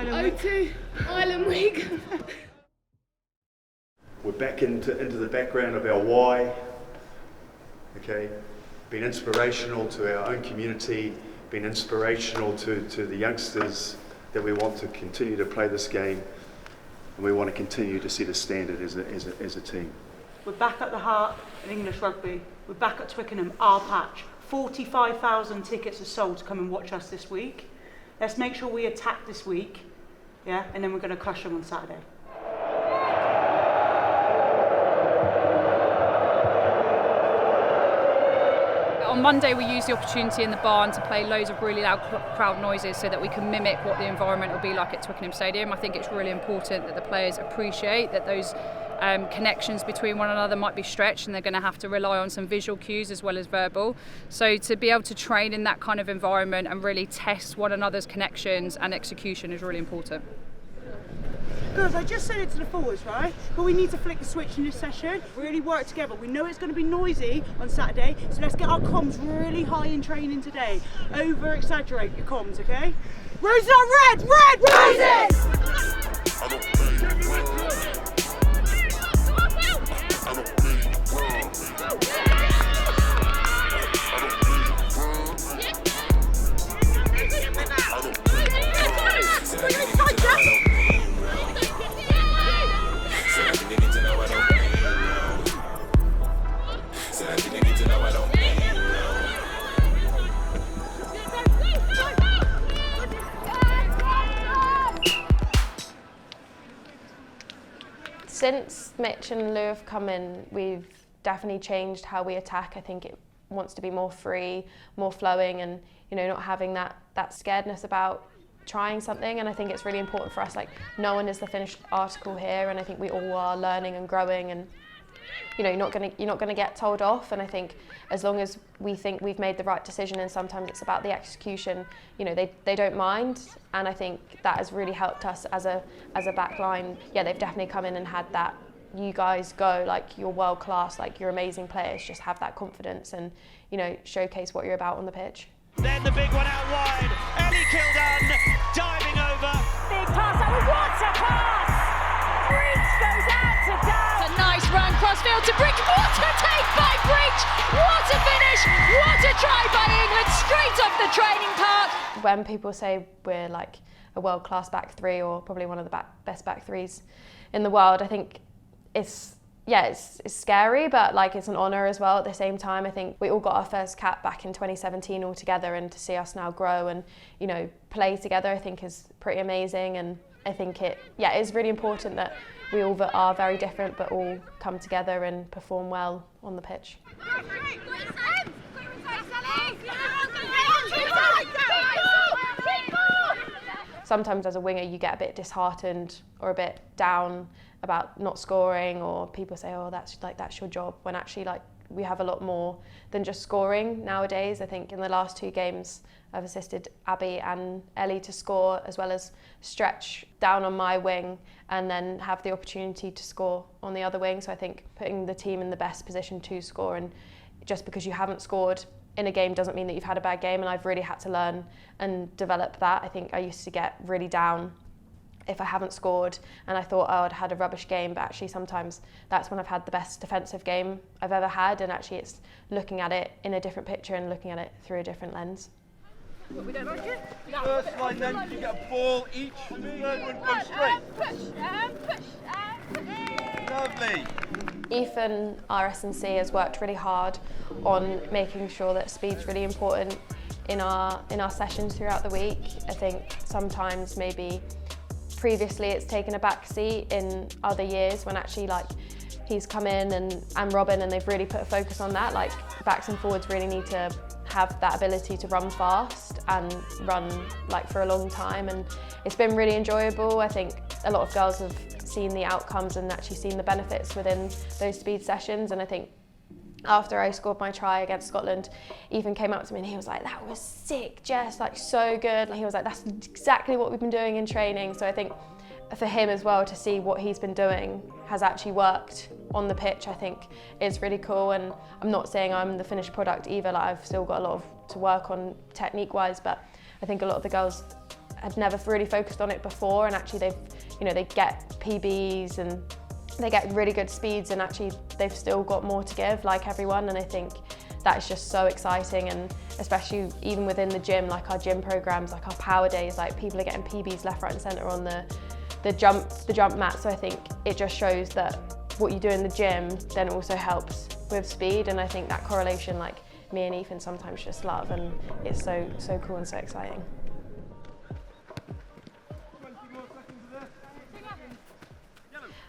O2, Island Week. We're back into the background of our why, okay? Been inspirational to our own community, been inspirational to the youngsters that we want to continue to play this game, and we want to continue to set a standard as a team. We're back at the heart of English rugby. We're back at Twickenham, our patch. 45,000 tickets are sold to come and watch us this week. Let's make sure we attack this week, yeah, and then we're going to crush them on Saturday. On Monday we used the opportunity in the barn to play loads of really loud crowd noises so that we can mimic what the environment will be like at Twickenham Stadium. I think it's really important that the players appreciate that those connections between one another might be stretched, and they're going to have to rely on some visual cues as well as verbal. So to be able to train in that kind of environment and really test one another's connections and execution is really important. Girls, I just said it to the forwards, right? But we need to flick the switch in this session, really work together. We know it's going to be noisy on Saturday, so let's get our comms really high in training today. Over-exaggerate your comms, okay? Roses are red! Red! Roses! Since Mitch and Lou have come in, we've definitely changed how we attack. I think it wants to be more free, more flowing, and not having that scaredness about trying something. And I think it's really important for us. Like, no one is the finished article here, and I think we all are learning and growing. And you're not gonna get told off. And I think as long as we think we've made the right decision, and sometimes it's about the execution, they don't mind. And I think that has really helped us as a back line. Yeah, they've definitely come in and had that, you guys go, like, you're world class, like, you're amazing players, just have that confidence and showcase what you're about on the pitch. Then the big one out wide, Ellie Kildan diving over. Big pass, what a pass! Breach goes out to Dan. A nice run crossfield to Breach. What a take by Breach! What a finish! What a try by England, straight off the training park. When people say we're like a world-class back three, or probably one of the best back threes in the world, I think it's scary, but like, it's an honour as well at the same time. I think we all got our first cap back in 2017 all together, and to see us now grow and play together, I think is pretty amazing. And I think it is really important that we all are very different but all come together and perform well on the pitch. Sometimes as a winger you get a bit disheartened or a bit down about not scoring, or people say, oh, that's your job, when actually, like, we have a lot more than just scoring nowadays. I think in the last 2 games I've assisted Abby and Ellie to score, as well as stretch down on my wing and then have the opportunity to score on the other wing. So I think putting the team in the best position to score, and just because you haven't scored in a game doesn't mean that you've had a bad game, and I've really had to learn and develop that. I think I used to get really down if I haven't scored and I thought, oh, I'd had a rubbish game, but actually sometimes that's when I've had the best defensive game I've ever had, and actually it's looking at it in a different picture and looking at it through a different lens. We don't like it. First line, then you get a ball each, third one goes straight. Push. Lovely. Ethan, our S&C, has worked really hard on making sure that speed's really important in our sessions throughout the week. I think sometimes maybe previously it's taken a back seat in other years, when actually, like, he's come in and Robin, and they've really put a focus on that. Like, backs and forwards really need to have that ability to run fast and run like for a long time, and it's been really enjoyable. I think a lot of girls have seen the outcomes and actually seen the benefits within those speed sessions. And I think after I scored my try against Scotland, Ethan came up to me and he was like, that was sick, Jess, like, so good. He was like, that's exactly what we've been doing in training. So I think for him as well, to see what he's been doing has actually worked on the pitch, I think is really cool. And I'm not saying I'm the finished product either, like, I've still got a lot to work on technique wise, but I think a lot of the girls had never really focused on it before, and actually they get PBs and they get really good speeds, and actually they've still got more to give, like everyone, and I think that is just so exciting. And especially even within the gym, like our gym programs, like our power days, like people are getting PBs left, right and centre on the jump mat. So I think it just shows that what you do in the gym then also helps with speed, and I think that correlation, like me and Ethan sometimes just love, and it's so cool and so exciting.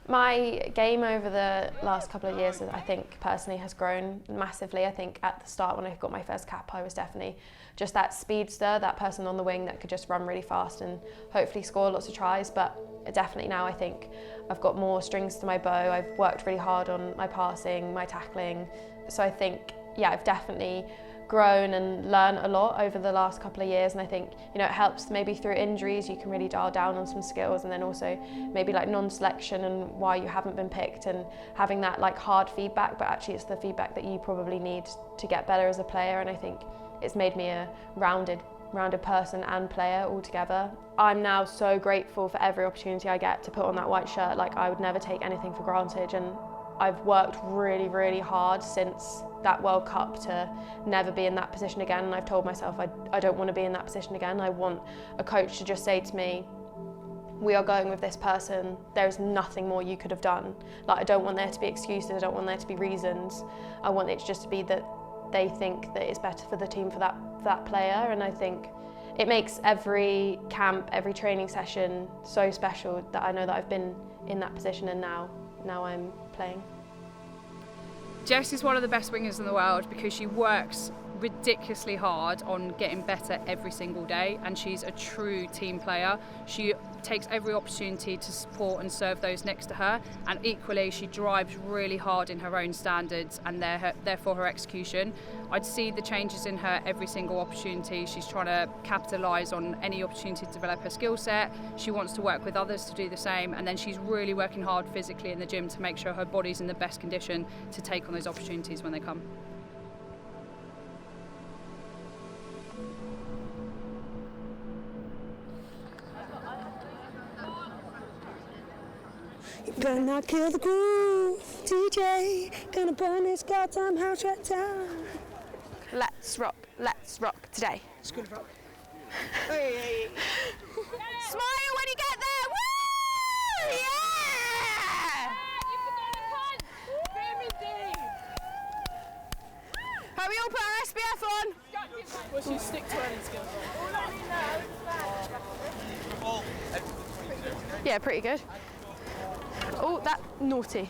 My game over the last couple of years, I think personally has grown massively. I think at the start when I got my first cap, I was definitely just that speedster, that person on the wing that could just run really fast and hopefully score lots of tries. But definitely now I think I've got more strings to my bow. I've worked really hard on my passing, my tackling. So I think, yeah, I've definitely grown and learned a lot over the last couple of years, and I think, you know, it helps maybe through injuries you can really dial down on some skills, and then also maybe like non-selection and why you haven't been picked, and having that like hard feedback, but actually it's the feedback that you probably need to get better as a player. And I think it's made me a rounded person and player altogether. I'm now so grateful for every opportunity I get to put on that white shirt. Like, I would never take anything for granted, and I've worked really, really hard since that World Cup to never be in that position again, and I've told myself I don't want to be in that position again. I want a coach to just say to me, we are going with this person, there is nothing more you could have done. Like, I don't want there to be excuses, I don't want there to be reasons. I want it just to be that they think that it's better for the team for that player, and I think it makes every camp, every training session so special that I know that I've been in that position, and now I'm playing. Jess is one of the best wingers in the world because she works ridiculously hard on getting better every single day, and she's a true team player. She takes every opportunity to support and serve those next to her, and equally she drives really hard in her own standards and therefore her execution. I'd see the changes in her every single opportunity. She's trying to capitalise on any opportunity to develop her skill set. She wants to work with others to do the same, and then she's really working hard physically in the gym to make sure her body's in the best condition to take on those opportunities when they come. You better not kill the groove, DJ. Gonna burn this goddamn house right down. Let's rock today. It's good rock. Hey. Smile when you get there. Woo! Yeah! Have we all put our SPF on? Well, she stick to running skills. Yeah, pretty good. Oh, that naughty.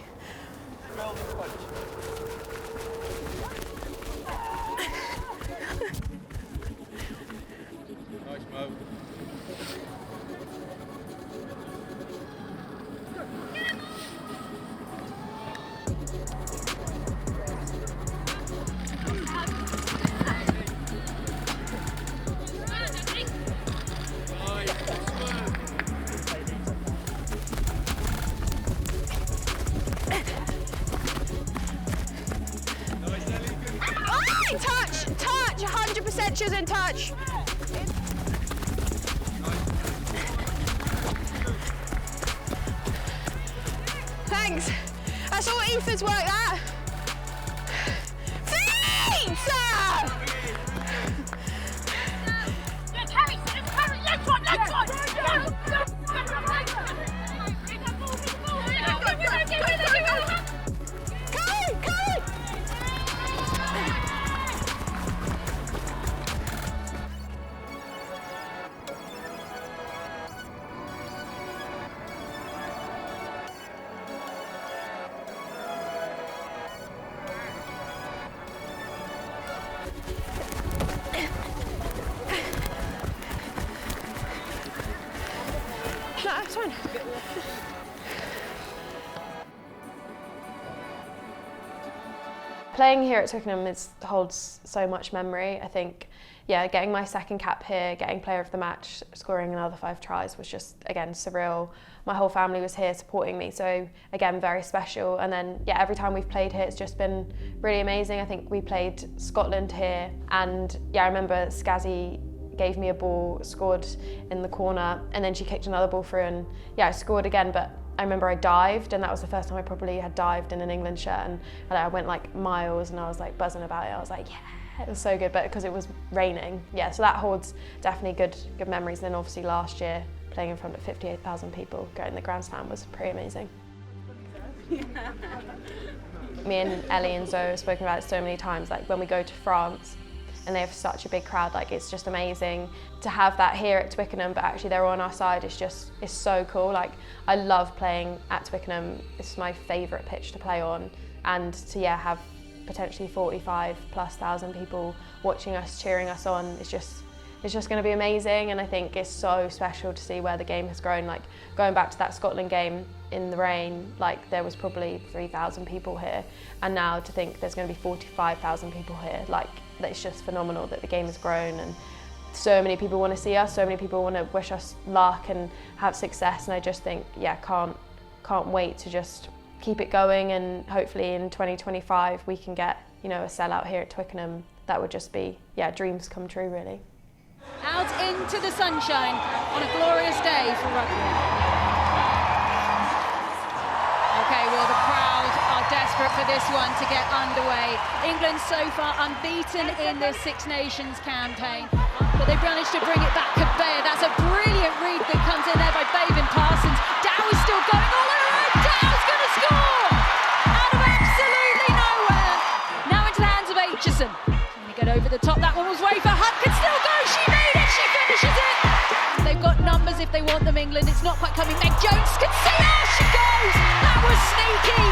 Nice move. Touch, 100% she's in touch. Thanks. That's all Ethan's work, that. Feet! Carry, left one. No, it's fine. Playing here at Twickenham holds so much memory. I think, yeah, getting my second cap here, getting player of the match, scoring another 5 tries was just, again, surreal. My whole family was here supporting me, so again, very special. And then, yeah, every time we've played here, it's just been really amazing. I think we played Scotland here, and yeah, I remember Skazzy gave me a ball, scored in the corner, and then she kicked another ball through, and yeah, I scored again. But I remember I dived, and that was the first time I probably had dived in an England shirt, and I went like miles, and I was like buzzing about it. I was like, yeah, it was so good, but because it was raining, yeah. So that holds definitely good memories. And then obviously last year, playing in front of 58,000 people, going to the Grand Slam was pretty amazing. Me and Ellie and Zoe have spoken about it so many times, like when we go to France and they have such a big crowd, like it's just amazing to have that here at Twickenham, but actually they're on our side. It's so cool. Like I love playing at Twickenham. It's my favourite pitch to play on, and to have potentially 45,000+ people watching us, cheering us on, it's just going to be amazing. And I think it's so special to see where the game has grown. Like going back to that Scotland game in the rain, like there was probably 3,000 people here, and now to think there's going to be 45,000 people here, like it's just phenomenal that the game has grown, and so many people want to see us, so many people want to wish us luck and have success. And I just think, can't wait to just keep it going, and hopefully in 2025 we can get a sellout here at Twickenham. That would just be dreams come true, really. Out into the sunshine on a glorious day for rugby. Okay, well, the crowd are desperate for this one to get underway. England so far unbeaten in the Six Nations campaign, but they've managed to bring it back. Kabea, that's a brilliant read that comes in there by Baven Parsons. Dow is still going all around. Dow's going to score out of absolutely nowhere. Now into the hands of Aitchison. Trying to get over the top. That one was way for Hunt. Can still go. She made it. She finishes it. They've got numbers if they want them, England. It's not quite coming. Meg Jones can see her. She goes. That was sneaky.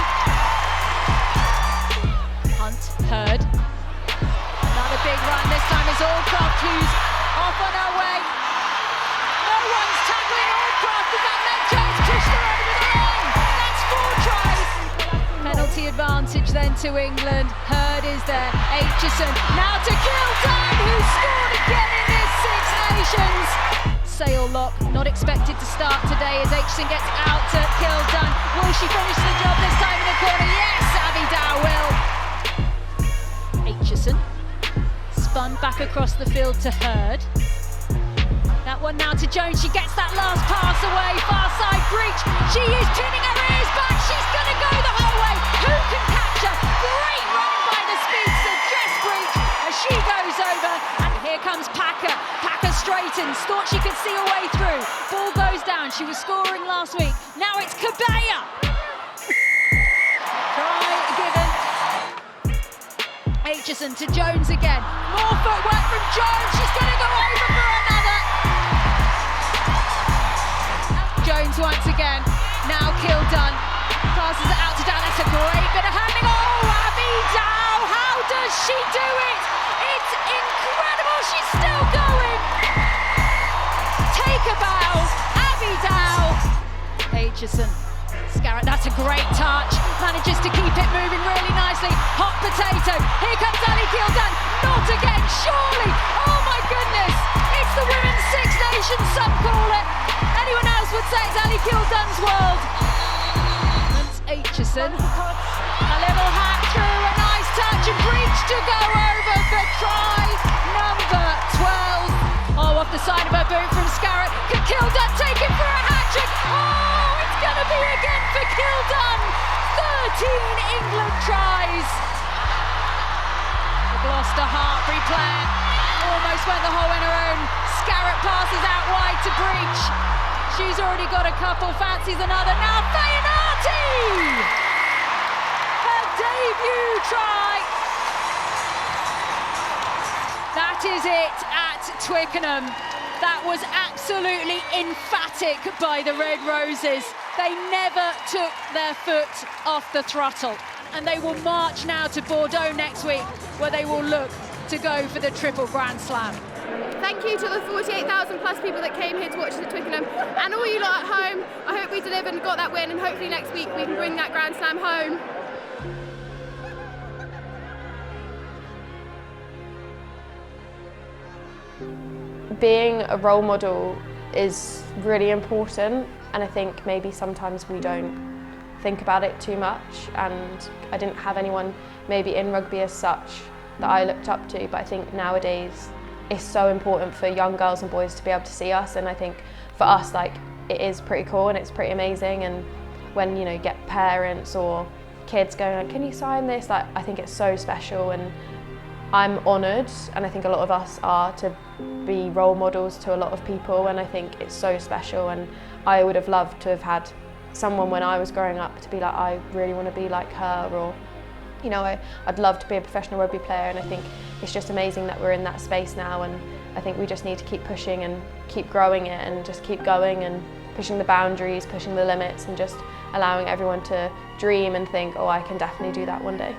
Hunt, Hurd. Another big run. This time it's Allcroft who's off on her way. No one's tackling Allcroft. Is that Meg Jones pushed her over the line? That's 4 tries. Penalty advantage then to England. Hurd is there. Aitchison now to Kildan, who scored again in this Six Nations. Sail lock, not expected to start today as Aitchison gets out to Kildan. Will she finish the job this time in the corner? Yes, Abby Dow will. Aitchison spun back across the field to Hurd. That one now to Jones. She gets that last pass away. Far side Breach. She is pinning her ears back. She's going to go the whole way. Who can catch her? Great run by the speedster Jess Breach as she goes over. And here comes Packer. Packer straightens. Thought she could see her way through. Ball goes down. She was scoring last week. Now it's Kabea. Try given. Aitchison to Jones again. More footwork from Jones. She's going to go over for another. Jones once again. Now Kildan. Passes it out to Dow. That's a great bit of handling. Oh, Abby Dow. How does she do it? It's incredible. She's still going. Take a bow. Abby Dow. Aitchison. Scarrett, that's a great touch. Manages to keep it moving really nicely. Hot potato. Here comes Ali Kildan. Not again, surely. Oh my goodness. It's the Women's Six Nations, some call it. Anyone else would say it's Ali Kildan's world. That's Aitchison. A little hack through, a nice touch, and Breach to go over for try number 12. Oh, off the side of her boot from Scarrett. Can Kildan take it for a hat-trick? Oh, it's going to be again for Kildan. 13 England tries. The Gloucester Hartbury player almost went the whole on her own. Scarrett passes out wide to Breach. She's already got a couple, fancies another. Now Fayanati! Her debut try. That is it at Twickenham. That was absolutely emphatic by the Red Roses. They never took their foot off the throttle. And they will march now to Bordeaux next week, where they will look to go for the triple Grand Slam. Thank you to the 48,000 plus people that came here to watch the Twickenham, and all you lot at home. I hope we delivered and got that win, and hopefully next week we can bring that Grand Slam home. Being a role model is really important, and I think maybe sometimes we don't think about it too much, and I didn't have anyone maybe in rugby as such that I looked up to, but I think nowadays it's so important for young girls and boys to be able to see us, and I think for us, like, it is pretty cool and it's pretty amazing. And when, you know, you get parents or kids going like, can you sign this? Like, I think it's so special, and I'm honoured, and I think a lot of us are, to be role models to a lot of people, and I think it's so special. And I would have loved to have had someone when I was growing up to be like, I really want to be like her, or, you know, I'd love to be a professional rugby player. And I think it's just amazing that we're in that space now, and I think we just need to keep pushing and keep growing it and just keep going and pushing the boundaries, pushing the limits, and just allowing everyone to dream and think, oh, I can definitely do that one day.